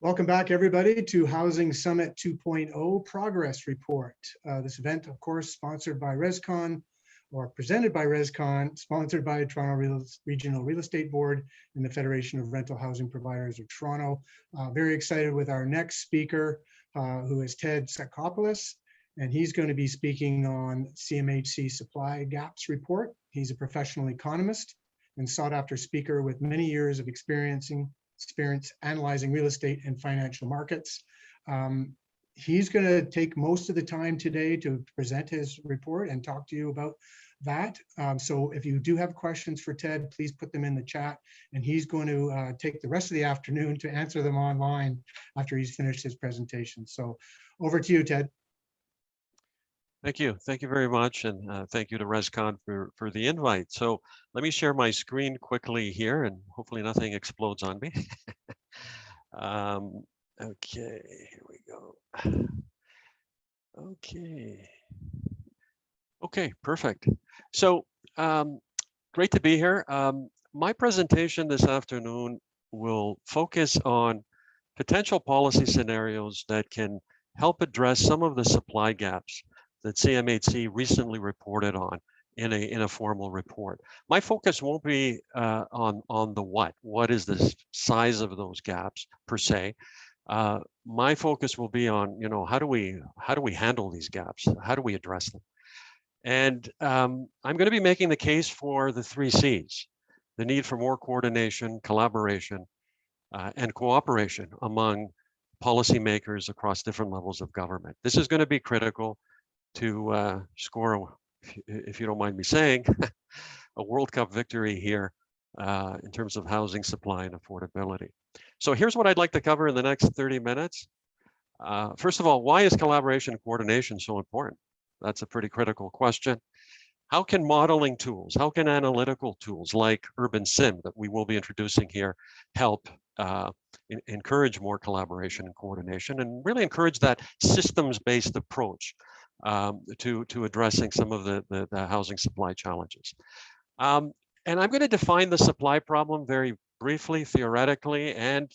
Welcome back, everybody, to Housing Summit 2.0 Progress Report. This event, of course, sponsored by ResCon, or presented by ResCon, sponsored by Toronto Regional Real Estate Board and the Federation of Rental Housing Providers of Toronto. Very excited with our next speaker, who is Ted Tsiakopoulos, and he's going to be speaking on CMHC Supply Gaps Report. He's a professional economist and sought-after speaker with many years of experience analyzing real estate and financial markets. He's going to take most of the time today to present his report and talk to you about that. So if you do have questions for Ted, please put them in the chat, and he's going to take the rest of the afternoon to answer them online after he's finished his presentation. So over to you, Ted. Thank you. Thank you very much. And thank you to ResCon for the invite. So let me share my screen quickly here, and hopefully nothing explodes on me. Okay, here we go. Okay, perfect. So great to be here. My presentation this afternoon will focus on potential policy scenarios that can help address some of the supply gaps that CMHC recently reported on in a formal report. My focus won't be on the what is the size of those gaps per se. My focus will be on, how do we handle these gaps? How do we address them? And I'm going to be making the case for the 3 C's: the need for more coordination, collaboration, and cooperation among policymakers across different levels of government. This is going to be critical to score, if you don't mind me saying, a World Cup victory here in terms of housing supply and affordability. So here's what I'd like to cover in the next 30 minutes. First of all, why is collaboration and coordination so important? That's a pretty critical question. How can modeling tools, how can analytical tools like Urban Sim that we will be introducing here help encourage more collaboration and coordination, and really encourage that systems-based approach to addressing some of the housing supply challenges. And I'm going to define the supply problem very briefly, theoretically, and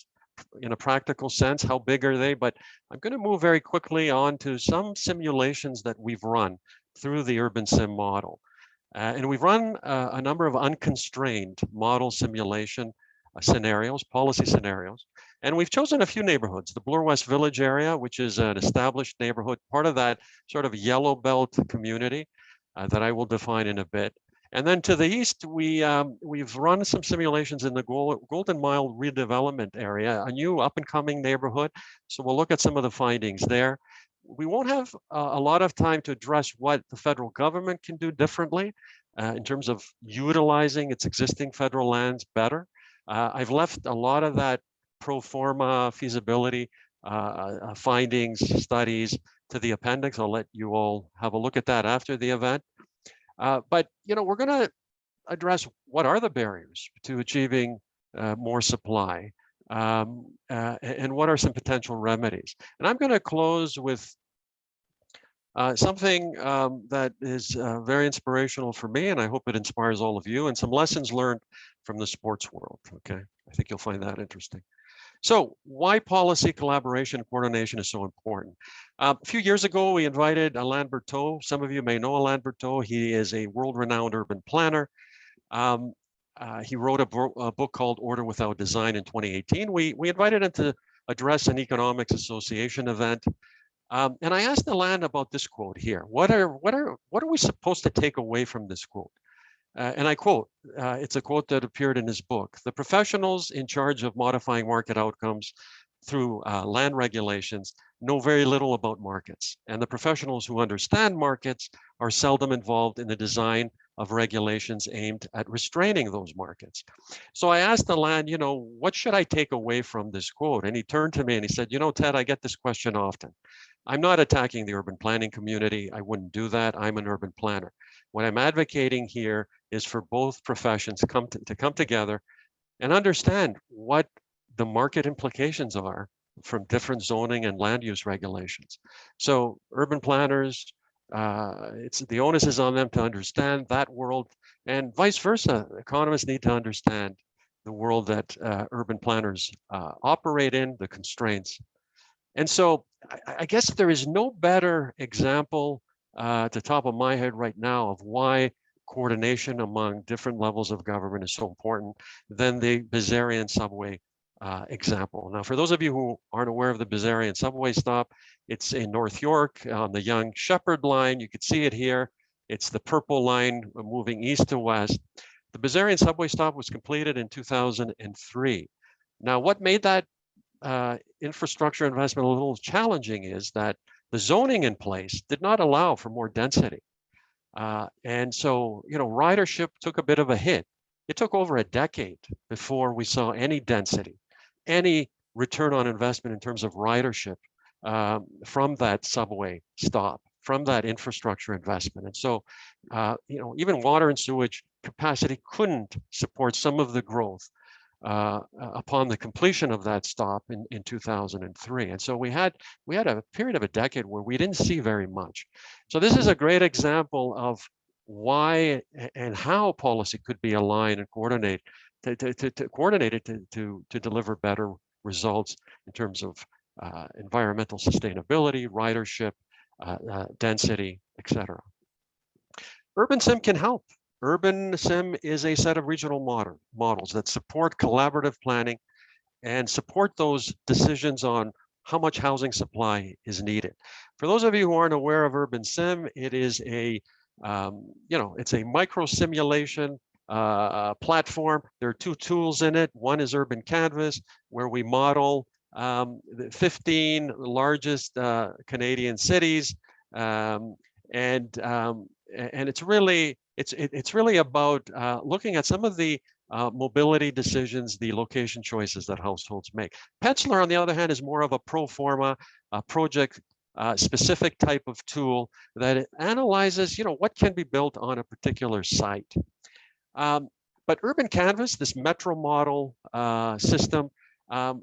in a practical sense. How big are they? But I'm going to move very quickly on to some simulations that we've run through the Urban Sim model. And we've run a number of unconstrained model simulation scenarios, policy scenarios. And we've chosen a few neighborhoods: the Bloor West Village area, which is an established neighborhood, part of that sort of yellow belt community that I will define in a bit. And then to the east, we've run some simulations in the Golden Mile redevelopment area, a new up and coming neighborhood. So we'll look at some of the findings there. We won't have a lot of time to address what the federal government can do differently in terms of utilizing its existing federal lands better. I've left a lot of that pro forma feasibility findings, studies to the appendix. I'll let you all have a look at that after the event. But we're going to address what are the barriers to achieving more supply, and what are some potential remedies. And I'm going to close with something that is very inspirational for me, and I hope it inspires all of you, and some lessons learned from the sports world. Okay, I think you'll find that interesting. So why policy collaboration and coordination is so important? A few years ago, we invited Alain Berthaud. Some of you may know Alain Berthaud. He is a world-renowned urban planner. He wrote a book called Order Without Design in 2018. We invited him to address an Economics Association event. And I asked Alain about this quote here. What are we supposed to take away from this quote? And I quote, it's a quote that appeared in his book: "The professionals in charge of modifying market outcomes through land regulations know very little about markets, and the professionals who understand markets are seldom involved in the design of regulations aimed at restraining those markets." So I asked Alain, what should I take away from this quote? And he turned to me and he said, Ted, I get this question often. I'm not attacking the urban planning community. I wouldn't do that. I'm an urban planner. What I'm advocating here is for both professions to come together and understand what the market implications are from different zoning and land use regulations. So urban planners, the onus is on them to understand that world, and vice versa. Economists need to understand the world that urban planners operate in, the constraints. And so I guess there is no better example at the top of my head right now of why coordination among different levels of government is so important than the Bizarian subway example. Now, for those of you who aren't aware of the Bizarian subway stop, it's in North York on the Young Shepherd line. You can see it here. It's the purple line moving east to west. The Bizarian subway stop was completed in 2003. Now, what made that infrastructure investment a little challenging is that the zoning in place did not allow for more density. And so, ridership took a bit of a hit. It took over a decade before we saw any density, any return on investment in terms of ridership from that subway stop, from that infrastructure investment. And so, even water and sewage capacity couldn't support some of the growth upon the completion of that stop in 2003. And so we had a period of a decade where we didn't see very much. So this is a great example of why and how policy could be aligned and coordinate to coordinate it to deliver better results in terms of environmental sustainability, ridership, density, etc. Urban Sim can help. Urban Sim is a set of regional models that support collaborative planning and support those decisions on how much housing supply is needed. For those of you who aren't aware of Urban Sim, it is it's a micro simulation platform. There are two tools in it. One is Urban Canvas, where we model the 15 largest Canadian cities, and it's really about looking at some of the mobility decisions, the location choices that households make. Penciler, on the other hand, is more of a pro forma project specific type of tool that analyzes, what can be built on a particular site. But Urban Canvas, this metro model system,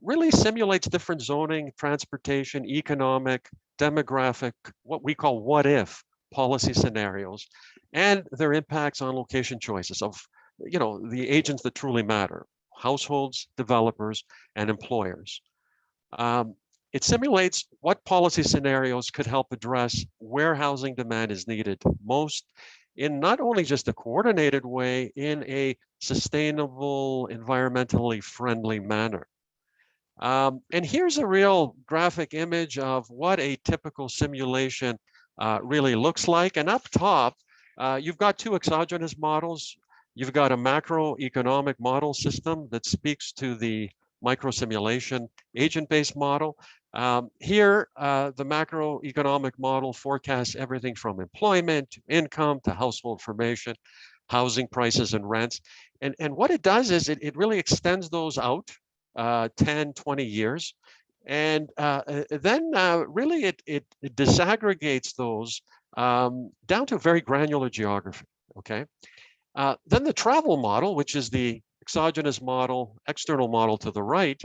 really simulates different zoning, transportation, economic, demographic, what we call what if policy scenarios, and their impacts on location choices of, the agents that truly matter, households, developers, and employers. It simulates what policy scenarios could help address where housing demand is needed most in not only just a coordinated way, in a sustainable, environmentally friendly manner. And here's a real graphic image of what a typical simulation really looks like. And up top, you've got two exogenous models. You've got a macroeconomic model system that speaks to the micro-simulation agent-based model. Here, the macroeconomic model forecasts everything from employment to income to household formation, housing prices and rents. And what it does is it really extends those out 10, 20 years. And then really it disaggregates those down to very granular geography, okay? Then the travel model, which is the exogenous model, external model to the right,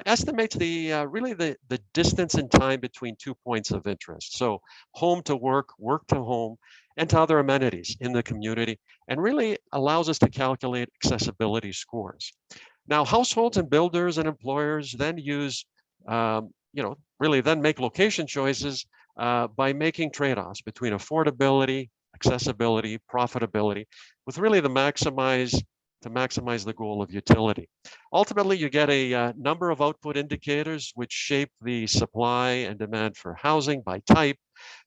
estimates really the distance in time between 2 points of interest. So home to work, work to home, and to other amenities in the community, and really allows us to calculate accessibility scores. Now, households and builders and employers then use, really then make location choices by making trade-offs between affordability, accessibility, profitability, with really to maximize the goal of utility. Ultimately, you get a number of output indicators which shape the supply and demand for housing by type.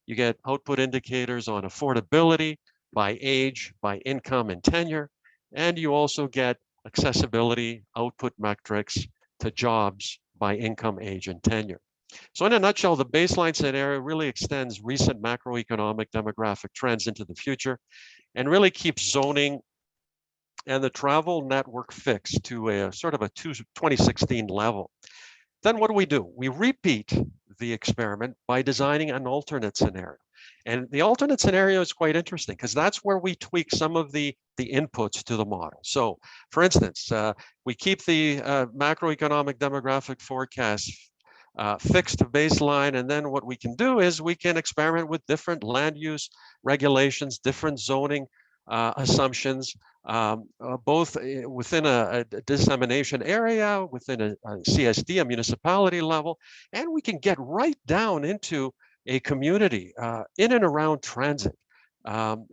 You get output indicators on affordability by age, by income and tenure, and you also get accessibility output metrics to jobs by income, age, and tenure. So in a nutshell, the baseline scenario really extends recent macroeconomic demographic trends into the future and really keeps zoning and the travel network fixed to a sort of a 2016 level. Then what do? We repeat the experiment by designing an alternate scenario. And the alternate scenario is quite interesting because that's where we tweak some of the inputs to the model. So for instance, we keep the macroeconomic demographic forecast fixed to baseline. And then what we can do is we can experiment with different land use regulations, different zoning assumptions, both within a dissemination area, within a CSD, a municipality level, and we can get right down into a community in and around transit,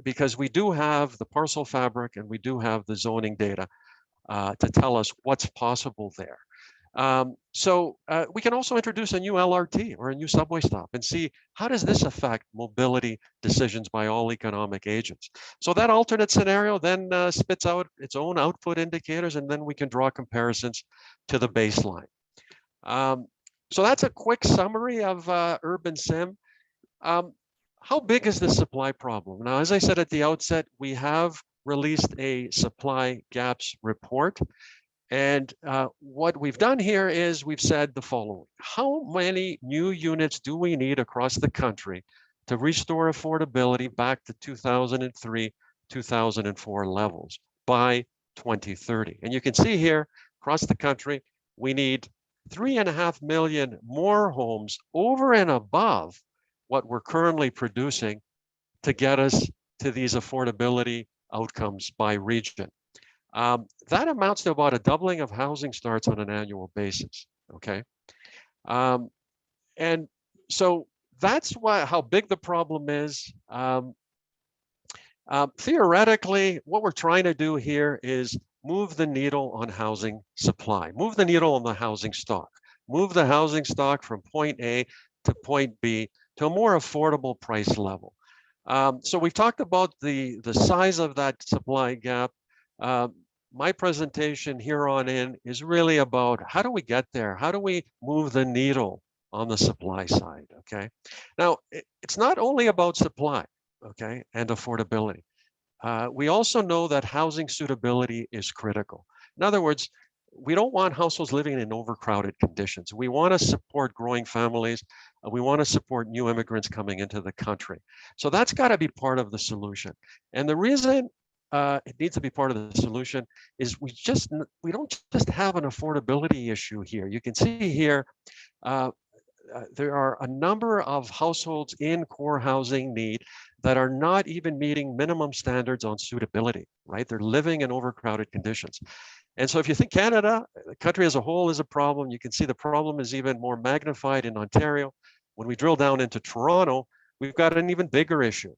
because we do have the parcel fabric and we do have the zoning data to tell us what's possible there. So we can also introduce a new LRT or a new subway stop and see how does this affect mobility decisions by all economic agents. So that alternate scenario then spits out its own output indicators, and then we can draw comparisons to the baseline. So that's a quick summary of Urban Sim. How big is the supply problem? Now, as I said at the outset, we have released a supply gaps report. And what we've done here is we've said the following: how many new units do we need across the country to restore affordability back to 2003, 2004 levels by 2030? And you can see here across the country, we need 3.5 million more homes over and above what we're currently producing to get us to these affordability outcomes by region. That amounts to about a doubling of housing starts on an annual basis, okay? And so that's how big the problem is. Theoretically, what we're trying to do here is move the needle on housing supply, move the needle on the housing stock, move the housing stock from point A to point B to a more affordable price level. So we've talked about the size of that supply gap. My presentation here on in is really about how do we get there? How do we move the needle on the supply side, okay? Now, it's not only about supply, okay, and affordability. We also know that housing suitability is critical. In other words, we don't want households living in overcrowded conditions. We want to support growing families. We want to support new immigrants coming into the country. So that's got to be part of the solution. And the reason it needs to be part of the solution is we don't just have an affordability issue here. You can see here, there are a number of households in core housing need that are not even meeting minimum standards on suitability, right? They're living in overcrowded conditions. And so if you think Canada, the country as a whole is a problem, you can see the problem is even more magnified in Ontario. When we drill down into Toronto, we've got an even bigger issue.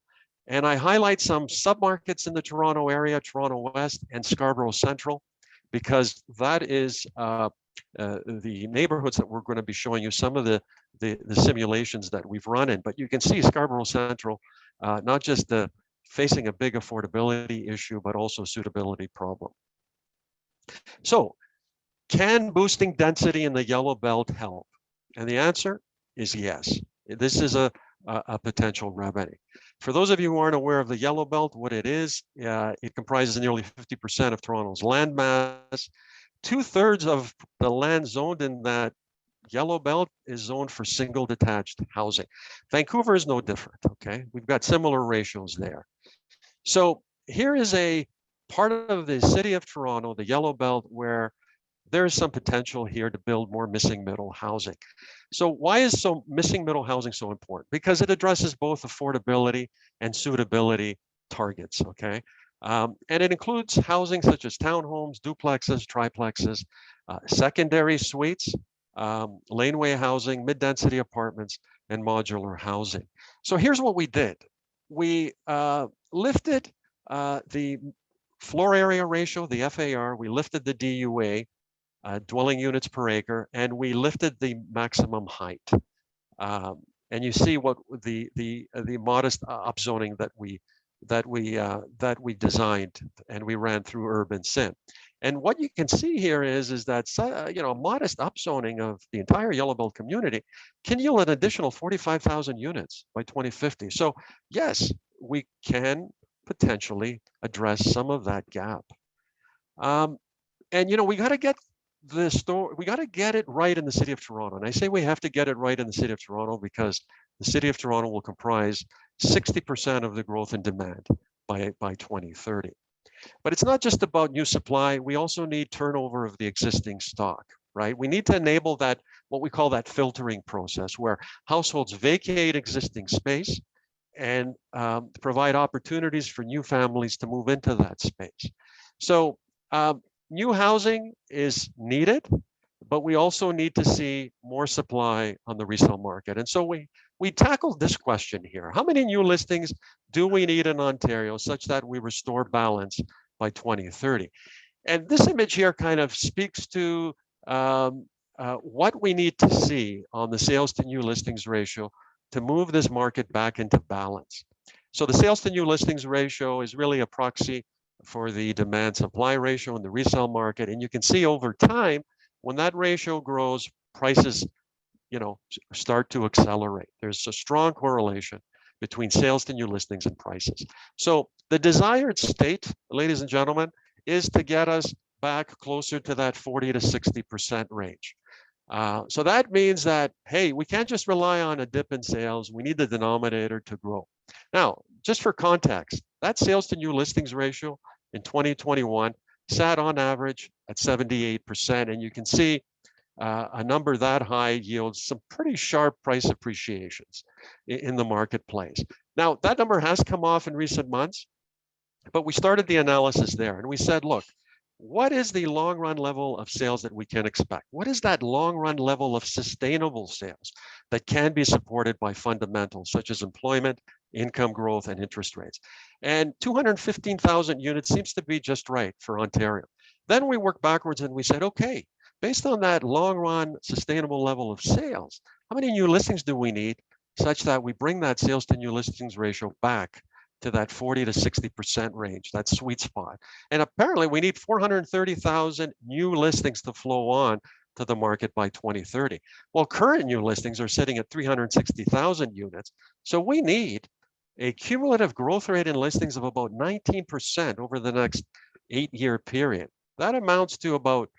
And I highlight some submarkets in the Toronto area, Toronto West and Scarborough Central, because that is the neighborhoods that we're going to be showing you some of the simulations that we've run in. But you can see Scarborough Central, not just facing a big affordability issue, but also suitability problem. So can boosting density in the yellow belt help? And the answer is yes. This is a potential remedy. For those of you who aren't aware of the yellow belt, what it is, it comprises nearly 50% of Toronto's land mass. 2/3 of the land zoned in that yellow belt is zoned for single detached housing. Vancouver is no different, okay? We've got similar ratios there. So here is a part of the city of Toronto, the yellow belt, where there is some potential here to build more missing middle housing. So why is missing middle housing so important? Because it addresses both affordability and suitability targets, okay? And it includes housing such as townhomes, duplexes, triplexes, secondary suites, laneway housing, mid-density apartments, and modular housing. So here's what we did. We lifted the floor area ratio, the FAR, we lifted the DUA, dwelling units per acre, and we lifted the maximum height. And you see what the modest upzoning that we designed and we ran through Urban Sim. And what you can see here is that a modest upzoning of the entire Yellow Belt community can yield an additional 45,000 units by 2050. So yes, we can potentially address some of that gap. And we got to get we got to get it right in the city of Toronto. And I say we have to get it right in the city of Toronto because the city of Toronto will comprise 60% of the growth in demand by 2030. But it's not just about new supply. We also need turnover of the existing stock, right? We need to enable that, what we call that filtering process, where households vacate existing space and provide opportunities for new families to move into that space. So new housing is needed, but we also need to see more supply on the resale market. And so we tackled this question here. How many new listings do we need in Ontario such that we restore balance by 2030? And this image here kind of speaks to what we need to see on the sales to new listings ratio to move this market back into balance. So the sales to new listings ratio is really a proxy for the demand supply ratio in the resale market. And you can see over time, when that ratio grows, prices, start to accelerate. There's a strong correlation between sales to new listings and prices. So the desired state, ladies and gentlemen, is to get us back closer to that 40 to 60% range. So that means that, hey, we can't just rely on a dip in sales. We need the denominator to grow. Now, just for context, that sales to new listings ratio in 2021 sat on average at 78%. And you can see a number that high yields some pretty sharp price appreciations in the marketplace. Now, that number has come off in recent months, but we started the analysis there and we said, look, what is the long run level of sales that we can expect? What is that long run level of sustainable sales that can be supported by fundamentals such as employment, income growth, and interest rates? And 215,000 units seems to be just right for Ontario. Then we worked backwards and we said, okay, based on that long run sustainable level of sales, how many new listings do we need such that we bring that sales to new listings ratio back to that 40 to 60% range, that sweet spot? And apparently we need 430,000 new listings to flow on to the market by 2030. Well, current new listings are sitting at 360,000 units. So we need a cumulative growth rate in listings of about 19% over the next 8-year period. That amounts to about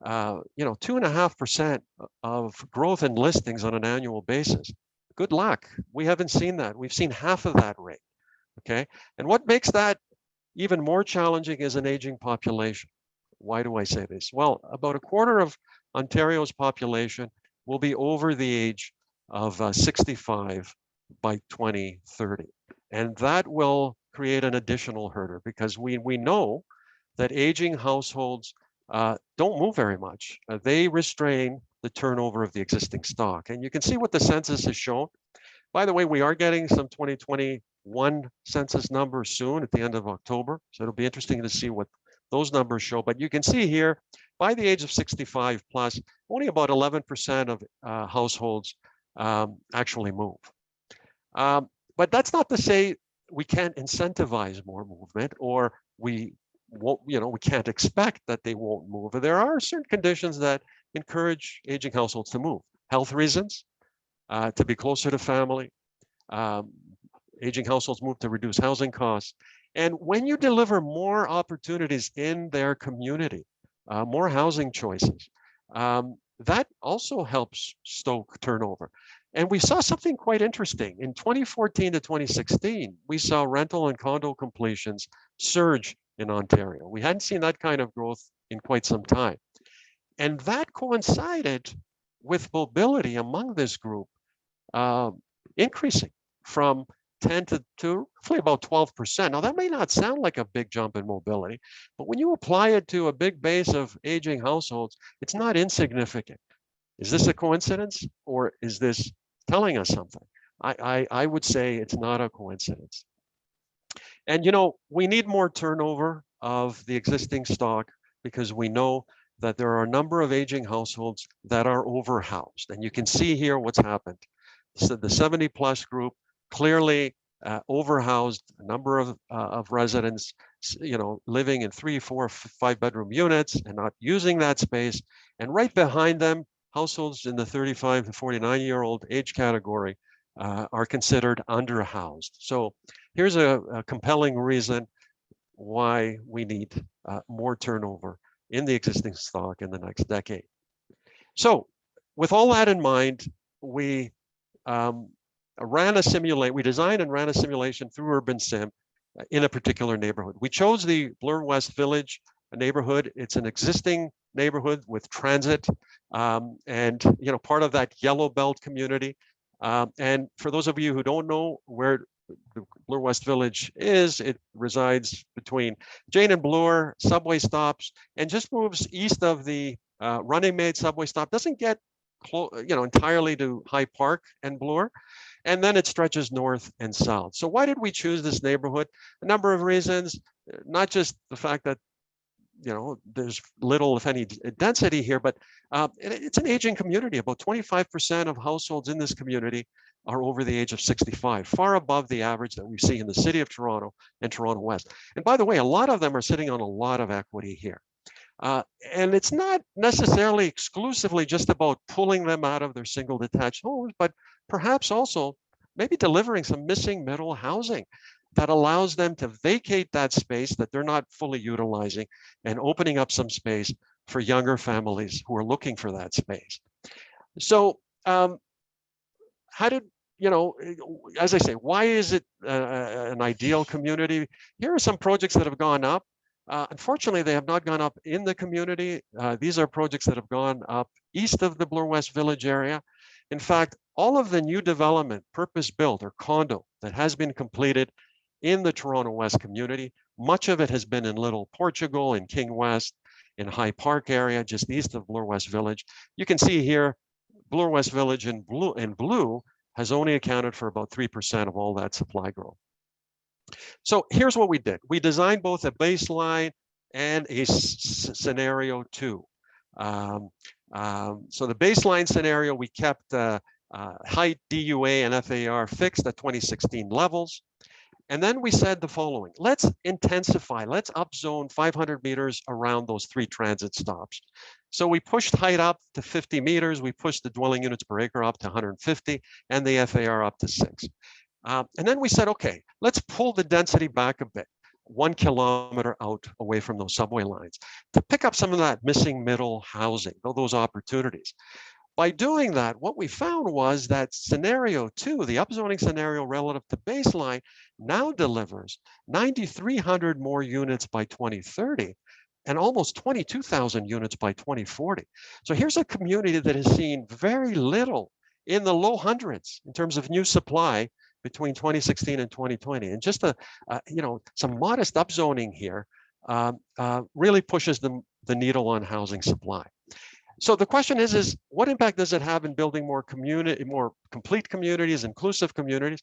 2.5% of growth in listings on an annual basis. Good luck. We haven't seen that. We've seen half of that rate. Okay. And what makes that even more challenging is an aging population. Why do I say this? Well, about a quarter of Ontario's population will be over the age of 65 by 2030. And that will create an additional hurdle because we know that aging households don't move very much. They restrain the turnover of the existing stock. And you can see what the census has shown. By the way, we are getting some 2021 census numbers soon at the end of October. So it'll be interesting to see what those numbers show. But you can see here, by the age of 65 plus, only about 11% of households actually move. But that's not to say we can't incentivize more movement or we can't expect that they won't move. There are certain conditions that encourage aging households to move. Health reasons, to be closer to family. Aging households move to reduce housing costs. And when you deliver more opportunities in their community, more housing choices, that also helps stoke turnover. And we saw something quite interesting. In 2014 to 2016, we saw rental and condo completions surge in Ontario. We hadn't seen that kind of growth in quite some time. And that coincided with mobility among this group increasing from 10 to roughly about 12%. Now, that may not sound like a big jump in mobility, but when you apply it to a big base of aging households, it's not insignificant. Is this a coincidence or is this telling us something? I would say it's not a coincidence. And, we need more turnover of the existing stock because we know that there are a number of aging households that are overhoused. And you can see here what's happened. So the 70 plus group clearly overhoused a number of residents, living in 3, 4, 5 bedroom units and not using that space. And right behind them, households in the 35 to 49-year-old age category are considered underhoused. So here's a compelling reason why we need more turnover in the existing stock in the next decade. So with all that in mind, we designed and ran a simulation through Urban Sim in a particular neighborhood. We chose the Bloor West Village neighborhood. It's an existing neighborhood with transit and part of that yellow belt community. And for those of you who don't know where the Bloor West Village is. It resides between Jane and Bloor subway stops and just moves east of the Runnymede subway stop. Doesn't get entirely to High Park and Bloor. And then it stretches north and south. So why did we choose this neighborhood? A number of reasons, not just the fact that there's little, if any, density here, but it's an aging community. About 25% of households in this community are over the age of 65, far above the average that we see in the city of Toronto and Toronto West. And by the way, a lot of them are sitting on a lot of equity here. And it's not necessarily exclusively just about pulling them out of their single detached homes, but perhaps also maybe delivering some missing middle housing that allows them to vacate that space that they're not fully utilizing and opening up some space for younger families who are looking for that space. So how did, as I say, why is it an ideal community? Here are some projects that have gone up. Unfortunately, they have not gone up in the community. These are projects that have gone up east of the Bloor West Village area. In fact, all of the new development, purpose-built or condo that has been completed in the Toronto West community, much of it has been in Little Portugal, in King West, in High Park area, just east of Bloor West Village. You can see here, Bloor West Village in blue has only accounted for about 3% of all that supply growth. So here's what we did. We designed both a baseline and a scenario 2. So the baseline scenario, we kept height, DUA, and FAR fixed at 2016 levels. And then we said the following: let's intensify, let's upzone 500 meters around those 3 transit stops. So we pushed height up to 50 meters, we pushed the dwelling units per acre up to 150, and the FAR up to 6. And then we said, okay, let's pull the density back a bit, 1 kilometer out away from those subway lines, to pick up some of that missing middle housing, those opportunities. By doing that, what we found was that scenario 2, the upzoning scenario relative to baseline, now delivers 9,300 more units by 2030 and almost 22,000 units by 2040. So here's a community that has seen very little, in the low hundreds in terms of new supply between 2016 and 2020. And just some modest upzoning here really pushes the needle on housing supply. So the question is what impact does it have in building more complete communities, inclusive communities?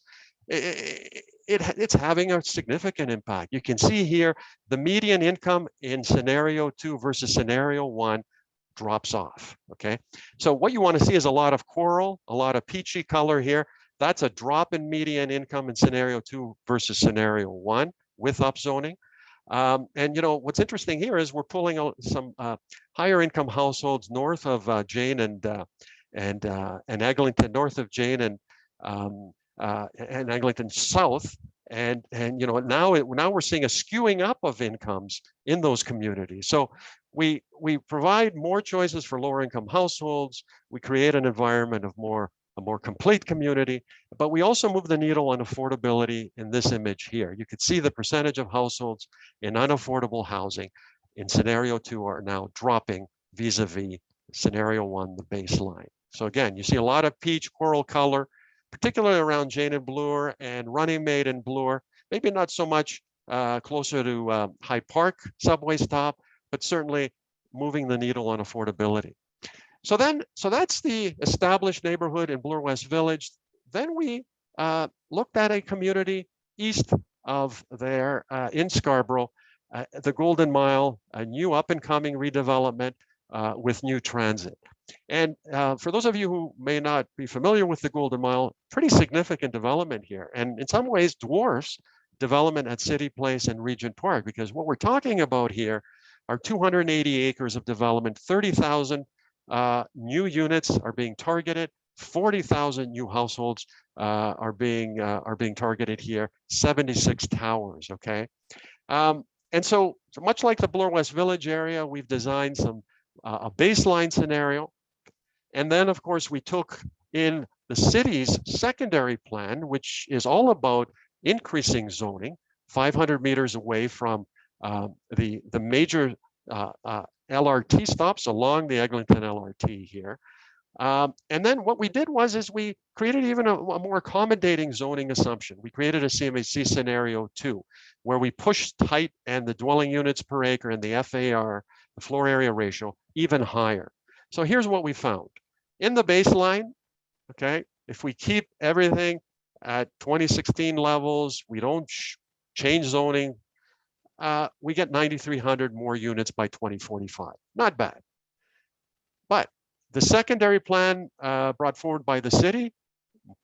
It's having a significant impact. You can see here the median income in scenario 2 versus scenario 1 drops off. Okay, so what you want to see is a lot of coral, a lot of peachy color here. That's a drop in median income in scenario 2 versus scenario 1 with upzoning. And what's interesting here is we're pulling out some higher income households north of Jane and Eglinton, north of Jane and Eglinton south, and now we're seeing a skewing up of incomes in those communities. So we provide more choices for lower income households. We create an environment of a more complete community, but we also move the needle on affordability in this image here. You could see the percentage of households in unaffordable housing in scenario 2 are now dropping vis-a-vis scenario 1, the baseline. So again, you see a lot of peach coral color, particularly around Jane and Bloor and Runnymede and Bloor, maybe not so much closer to High Park subway stop, but certainly moving the needle on affordability. So that's the established neighborhood in Bloor West Village. Then we looked at a community east of there in Scarborough, the Golden Mile, a new up and coming redevelopment with new transit. And for those of you who may not be familiar with the Golden Mile, pretty significant development here, and in some ways dwarfs development at City Place and Regent Park, because what we're talking about here are 280 acres of development, 30,000 new units are being targeted, 40,000 new households are being targeted here, 76 towers. Okay, and so much like the Bloor West Village area, we've designed a baseline scenario, and then of course we took in the city's secondary plan, which is all about increasing zoning 500 meters away from the major LRT stops along the Eglinton LRT here. And then what we did is we created even a more accommodating zoning assumption. We created a CMHC scenario 2, where we pushed height and the dwelling units per acre and the FAR, the floor area ratio, even higher. So here's what we found. In the baseline, okay, if we keep everything at 2016 levels, we don't change zoning, we get 9,300 more units by 2045. Not bad. But the secondary plan brought forward by the city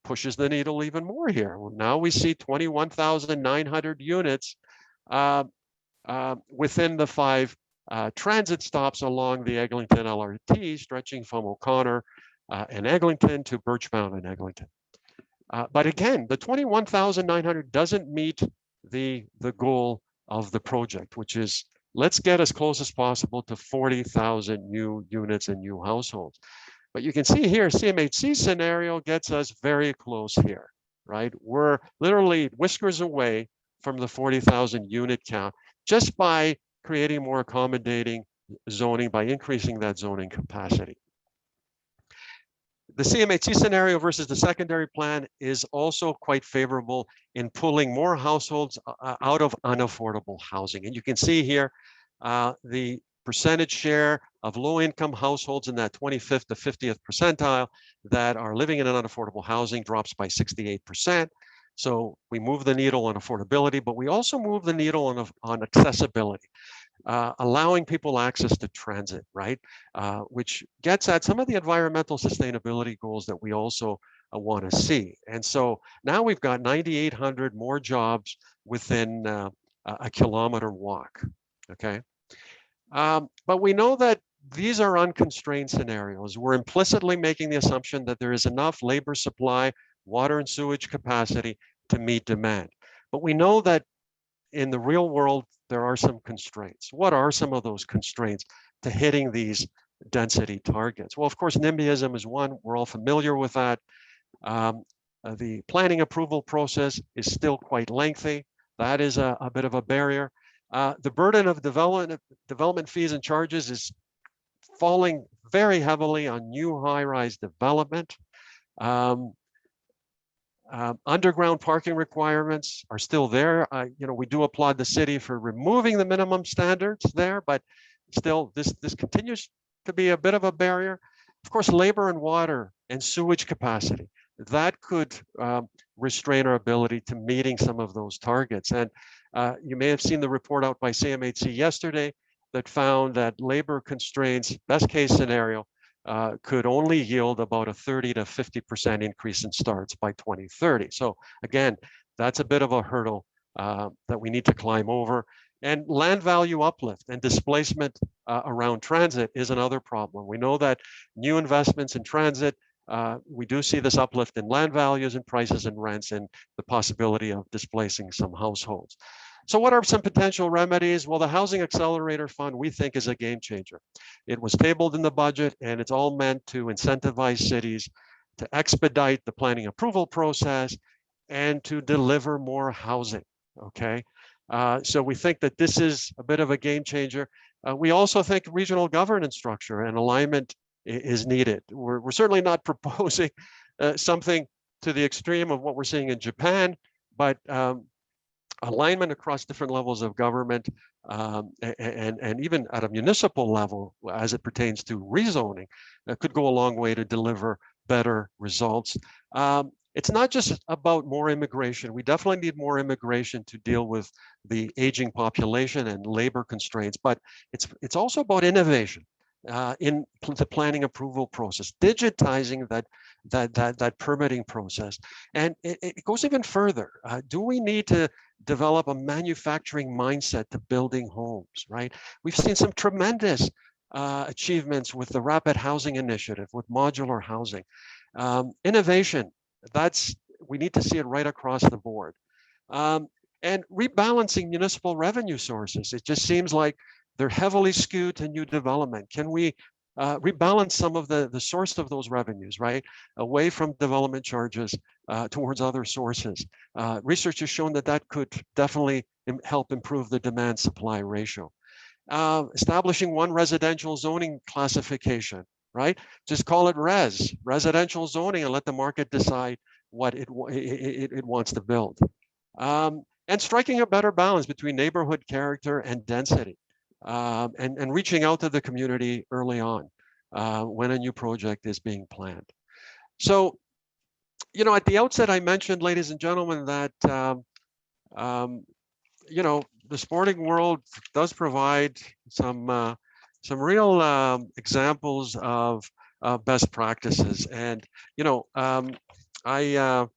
pushes the needle even more here. Now we see 21,900 units within the 5 transit stops along the Eglinton LRT, stretching from O'Connor and Eglinton to Birchmount and Eglinton. But again, the 21,900 doesn't meet the goal of the project, which is let's get as close as possible to 40,000 new units and new households. But you can see here, CMHC scenario gets us very close here, right? We're literally whiskers away from the 40,000 unit count just by creating more accommodating zoning, by increasing that zoning capacity. The CMHC scenario versus the secondary plan is also quite favorable in pulling more households out of unaffordable housing. And you can see here the percentage share of low-income households in that 25th to 50th percentile that are living in an unaffordable housing drops by 68%. So we move the needle on affordability, but we also move the needle on accessibility. Allowing people access to transit, right? Which gets at some of the environmental sustainability goals that we also want to see. And so now we've got 9,800 more jobs within a kilometer walk, okay? But we know that these are unconstrained scenarios. We're implicitly making the assumption that there is enough labor supply, water and sewage capacity to meet demand. But we know that in the real world, there are some constraints. What are some of those constraints to hitting these density targets? Well, of course, NIMBYism is one. We're all familiar with that. The planning approval process is still quite lengthy. That is a bit of a barrier. The burden of development fees and charges is falling very heavily on new high-rise development. Underground parking requirements are still there. We do applaud the city for removing the minimum standards there, but still this continues to be a bit of a barrier. Of course, labor and water and sewage capacity, that could restrain our ability to meeting some of those targets. And you may have seen the report out by CMHC yesterday that found that labor constraints, best case scenario, could only yield about a 30 to 50% increase in starts by 2030. So again, that's a bit of a hurdle that we need to climb over. And land value uplift and displacement around transit is another problem. We know that new investments in transit, we do see this uplift in land values and prices and rents and the possibility of displacing some households. So what are some potential remedies? Well, the Housing Accelerator Fund, we think, is a game changer. It was tabled in the budget, and it's all meant to incentivize cities to expedite the planning approval process and to deliver more housing, okay? So we think that this is a bit of a game changer. We also think regional governance structure and alignment is needed. We're certainly not proposing something to the extreme of what we're seeing in Japan, but alignment across different levels of government and even at a municipal level as it pertains to rezoning could go a long way to deliver better results. It's not just about more immigration. We definitely need more immigration to deal with the aging population and labor constraints, but it's also about innovation in the planning approval process, digitizing that permitting process. And it goes even further. Do we need to develop a manufacturing mindset to building homes, right? We've seen some tremendous achievements with the Rapid Housing Initiative, with modular housing. Innovation, we need to see it right across the board. And rebalancing municipal revenue sources. It just seems like they're heavily skewed to new development. Can we rebalance some of the source of those revenues, right? Away from development charges towards other sources. Research has shown that could definitely help improve the demand-supply ratio. Establishing one residential zoning classification right? Just call it residential zoning, and let the market decide what it wants to build. And striking a better balance between neighborhood character and density, and reaching out to the community early on when a new project is being planned. So, at the outset, I mentioned, ladies and gentlemen, that the sporting world does provide some real examples of best practices, and I.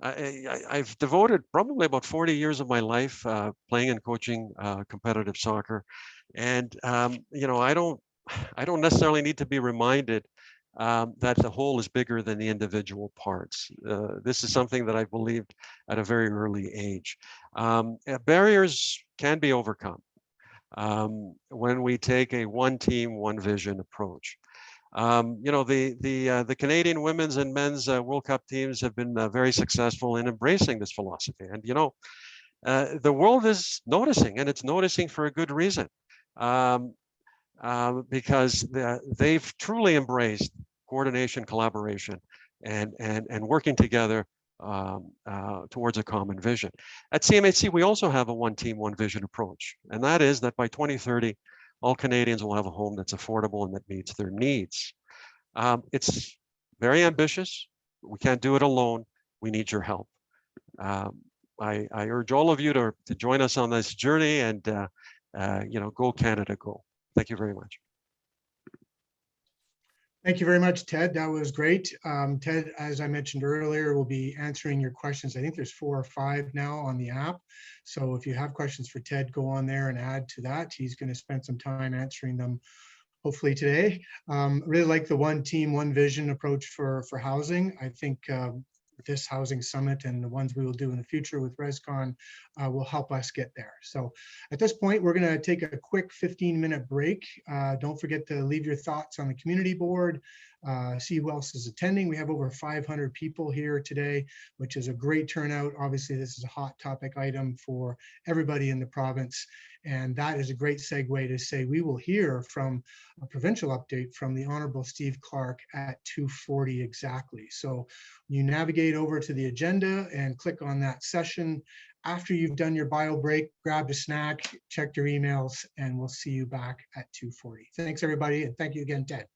I've devoted probably about 40 years of my life playing and coaching competitive soccer, and I don't necessarily need to be reminded that the whole is bigger than the individual parts. This is something that I believed at a very early age. Barriers can be overcome when we take a one team, one vision approach. The Canadian women's and men's World Cup teams have been very successful in embracing this philosophy, and the world is noticing, and it's noticing for a good reason, because they've truly embraced coordination, collaboration, and working together towards a common vision. At CMHC, we also have a one team, one vision approach, and that is that by 2030, all Canadians will have a home that's affordable and that meets their needs. It's very ambitious. We can't do it alone. We need your help. I urge all of you to join us on this journey, and go Canada, go. Thank you very much. Thank you very much, Ted. That was great. Ted, as I mentioned earlier, will be answering your questions. I think there's 4 or 5 now on the app. So if you have questions for Ted, go on there and add to that. He's going to spend some time answering them, hopefully today. Really like the one team, one vision approach for housing. I think this housing summit and the ones we will do in the future with ResCon will help us get there. So at this point, we're going to take a quick 15-minute break. Don't forget to leave your thoughts on the community board. See who else is attending. We have over 500 people here today, which is a great turnout. Obviously, this is a hot topic item for everybody in the province. And that is a great segue to say we will hear from a provincial update from the Honorable Steve Clark at 2:40 exactly. So you navigate over to the agenda and click on that session. After you've done your bio break, grab a snack, check your emails, and we'll see you back at 2:40. Thanks, everybody. And thank you again, Ted.